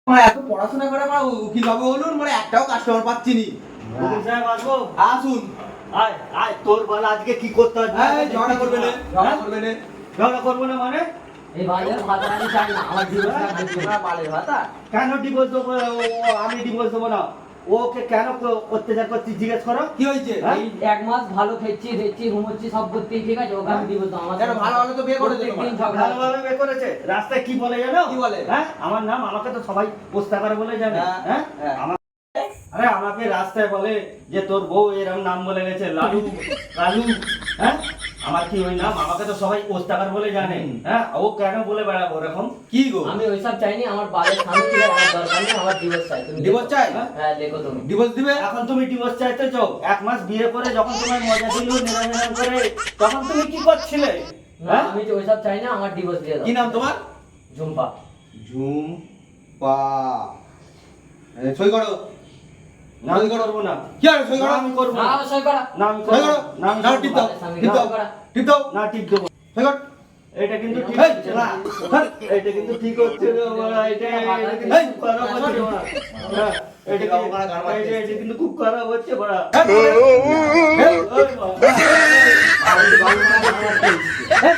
এত পড়াশোনা করে আমরা উকিল হবে বলুন, মানে একটাও কাস্টমার পাচ্ছি নি। সাহেব আসবো? আসুন। আয় আয়, তোর বল আজকে কি করতে হবে? ঝগড়া করবে না, ঝগড়া করবে না। ঝগড়া করবো না মানে? এই বালের ভাতা আমি চাই না, আমার ডিভোর্স তোমরা বালের ভাতা। কেন ডিভোর্স দেবো? আমি ডিভোর্স দেবো না। ওকে কেন অত্যাচার করছিস জিজ্ঞেস করো। কি হয়েছে? হ্যাঁ? এই এক মাস ভালো খেয়েছি দেখছি ঘুমোচ্ছি সব করতেই ঠিক আছে, ওকে আমি ডিভোর্স দেবো। আমার কেন ভালো হলে তো বিয়ে করে দিতে প্রত্যেকদিন পারো। ঝগড়া। ভালোভাবে বিয়ে করেছে। রাস্তায় কি বলে জানো? কি বলে? হ্যাঁ, আমার নাম, আমাকে তো সবাই পোস্তা করে বলে জানে। হ্যাঁ, হ্যাঁ, আরে আমাকে রাস্তায় বলে যে তোর বউ এরকম নাম বলে গেছে, লালু লালু। হ্যাঁ, আমার কি ওই নাম? আমাকে তো সবাই পোস্তাকার বলে জানে। হ্যাঁ, ও কেন বলে বেড়াবো এরকম? কি গো? আমি ওইসব চাইনি, আমার বালের স্বামী ছিল, আমার দরকার নেই, আমার ডিভোর্স চাই। তুমি ডিভোর্স চাই? হ্যাঁ লেখো তুমি। ডিভোর্স দিবে? এখন তুমি ডিভোর্স চাইতে চাও? এক মাস বিয়ে করে যখন তোমার মজা দিল নিরঞ্জন করে, তখন তুমি কি করছিলে? না, হ্যাঁ, আমি তো ওইসব চাই না, আমার ডিভোর্স দিয়ে দাও। কি নাম তোমার? ঝুম্পা। ঝুম্পা। সই করো। না আমি করবো না। কি আর সই করো? না, আমি করবো না, না। সই করা। না আমি সই করবো করো। না। আমি না করবো টিপ না। দাও, টিপ দাও, টিপ দাও। না টিপ দেবো। সই কর। এটা কিন্তু ঠিক এই, হচ্ছে না। হ্যাঁ, এটা কিন্তু ঠিক হচ্ছে না বাবা, এটা কিন্তু এই, খুব খারাপ হচ্ছে বাবা। হ্যাঁ, এটা কিন্তু খুব খারাপ হচ্ছে বাবা। হ্যাঁ, এই বাবা। হ্যাঁ।